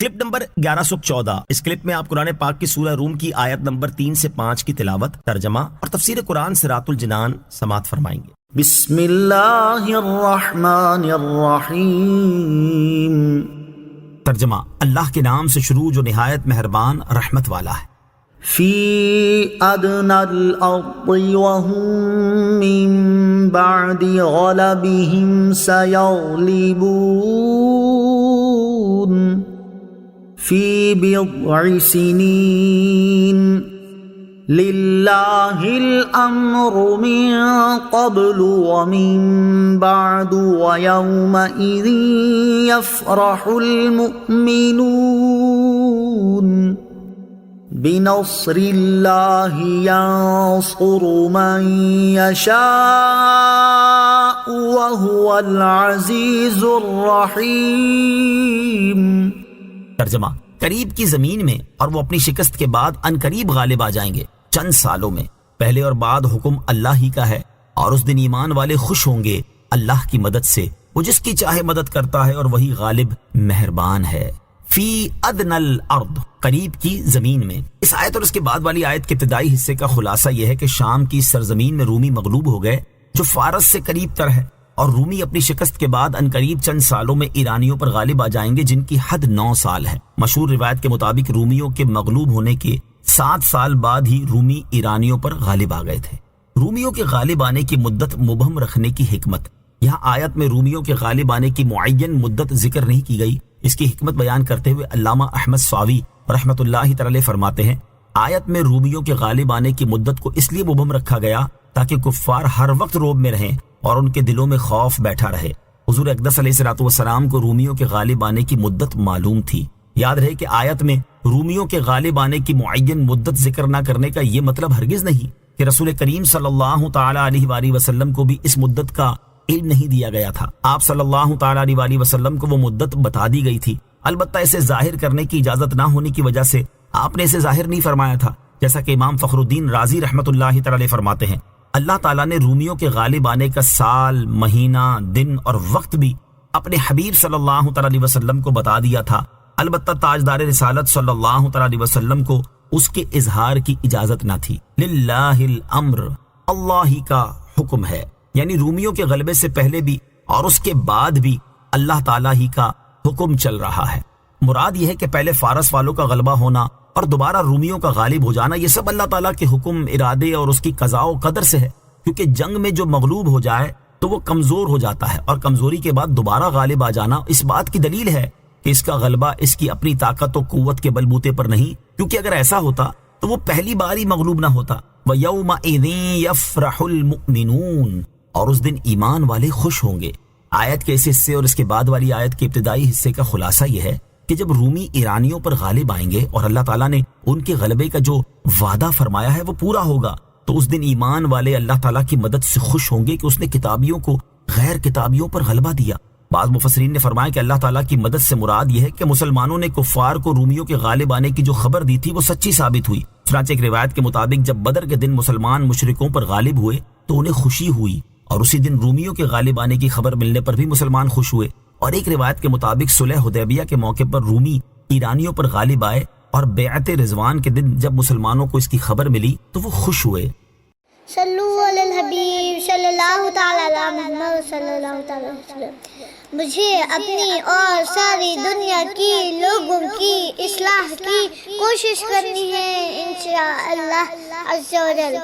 Clip number 1114۔ اس clip میں آپ قرآن پاک کی سورہ روم کی آیت نمبر 3 سے 5 کی تلاوت، ترجمہ اور تفسیر قرآن صراط الجنان سماعت فرمائیں گے۔ بسم اللہ الرحمن الرحیم۔ ترجمہ، اللہ کے نام سے شروع جو نہایت مہربان رحمت والا ہے۔ فی ادنی الارض وهم من بعد غلبهم سیغلبون فی بضع سنین للہ الامر من قبل ومن بعد ویومئذ یفرح المؤمنون بنصر اللہ ینصر من یشاء وهو العزیز الرحیم۔ ترجمہ، قریب کی زمین میں اور وہ اپنی شکست کے بعد ان قریب غالب آ جائیں گے چند سالوں میں۔ پہلے اور بعد حکم اللہ ہی کا ہے، اور اس دن ایمان والے خوش ہوں گے اللہ کی مدد سے، وہ جس کی چاہے مدد کرتا ہے اور وہی غالب مہربان ہے۔ فی ادنی الارض، قریب کی زمین میں۔ اس آیت اور اس کے بعد والی آیت کے ابتدائی حصے کا خلاصہ یہ ہے کہ شام کی سرزمین میں رومی مغلوب ہو گئے جو فارس سے قریب تر ہے، اور رومی اپنی شکست کے بعد انقریب چند سالوں میں ایرانیوں پر غالب آ جائیں گے جن کی حد 9 سال ہے۔ مشہور روایت کے مطابق رومیوں کے مغلوب ہونے کے 7 سال بعد ہی رومی ایرانیوں پر غالب آ گئے تھے۔ رومیوں کے غالب آنے کی مدت مبہم رکھنے کی حکمت۔ یہاں آیت میں رومیوں کے غالب آنے کی معین مدت ذکر نہیں کی گئی۔ اس کی حکمت بیان کرتے ہوئے علامہ احمد ساوی رحمۃ اللہ تعالی فرماتے ہیں، آیت میں رومیوں کے غالب آنے کی مدت کو اس لیے مبہم رکھا گیا تاکہ کفار ہر وقت روب میں رہیں اور ان کے دلوں میں خوف بیٹھا رہے۔ حضور اقدس علیہ الصلوۃ والسلام کو رومیوں کے غالب آنے کی مدت معلوم تھی۔ یاد رہے کہ آیت میں رومیوں کے غالب آنے کی معین مدت ذکر نہ کرنے کا یہ مطلب ہرگز نہیں کہ رسول کریم صلی اللہ تعالی علیہ وآلہ وسلم کو بھی اس مدت کا علم نہیں دیا گیا تھا۔ آپ صلی اللہ تعالی علیہ وآلہ وسلم کو وہ مدت بتا دی گئی تھی، البتہ اسے ظاہر کرنے کی اجازت نہ ہونے کی وجہ سے آپ نے اسے ظاہر نہیں فرمایا تھا، جیسا کہ امام فخر الدین رازی رحمۃ اللہ تعالی فرماتے ہیں، اللہ تعالیٰ نے رومیوں کے غالب آنے کا سال، مہینہ، دن اور وقت بھی اپنے حبیب صلی اللہ تعالی علیہ وسلم کو بتا دیا تھا، البتہ تاجدار رسالت صلی اللہ تعالی علیہ وسلم کو اس کے اظہار کی اجازت نہ تھی۔ للہ الامر، اللہ ہی کا حکم ہے، یعنی رومیوں کے غلبے سے پہلے بھی اور اس کے بعد بھی اللہ تعالیٰ ہی کا حکم چل رہا ہے۔ مراد یہ ہے کہ پہلے فارس والوں کا غلبہ ہونا اور دوبارہ رومیوں کا غالب ہو جانا، یہ سب اللہ تعالیٰ کے حکم، ارادے اور اس کی قضاء و قدر سے ہے، کیونکہ جنگ میں جو مغلوب ہو جائے تو وہ کمزور ہو جاتا ہے، اور کمزوری کے بعد دوبارہ غالب آ جانا اس بات کی دلیل ہے کہ اس کا غلبہ اس کی اپنی طاقت و قوت کے بلبوتے پر نہیں، کیونکہ اگر ایسا ہوتا تو وہ پہلی بار ہی مغلوب نہ ہوتا۔ وَيَوْمَئِذٍ يَفْرَحُ الْمُؤْمِنُونَ، اور اس دن ایمان والے خوش ہوں گے۔ آیت کے اس حصے اور اس کے بعد والی آیت کے ابتدائی حصے کا خلاصہ یہ ہے کہ جب رومی ایرانیوں پر غالب آئیں گے اور اللہ تعالیٰ نے ان کے غلبے کا جو وعدہ فرمایا ہے وہ پورا ہوگا، تو اس دن ایمان والے اللہ تعالیٰ کی مدد سے خوش ہوں گے کہ اس نے کتابیوں کو غیر کتابیوں پر غلبہ دیا۔ بعض مفسرین نے فرمایا کہ اللہ تعالیٰ کی مدد سے مراد یہ ہے کہ مسلمانوں نے کفار کو رومیوں کے غالب آنے کی جو خبر دی تھی وہ سچی ثابت ہوئی۔ چنانچہ ایک روایت کے مطابق جب بدر کے دن مسلمان مشرکوں پر غالب ہوئے تو انہیں خوشی ہوئی، اور اسی دن رومیوں کے غالب آنے کی خبر ملنے پر بھی مسلمان خوش ہوئے۔ اور ایک روایت کے مطابق صلح حدیبیہ کے موقع پر رومی ایرانیوں پر غالب آئے، اور بیعت رضوان کے دن جب مسلمانوں کو اس کی خبر ملی تو وہ خوش ہوئے۔ صلو علی الحبیب صلی اللہ تعالی علی محمد صلی اللہ تعالی وسلم۔ مجھے اپنی اور ساری دنیا کی لوگوں کی اصلاح کی کوشش کرنی ہے انشاءاللہ عز و جل۔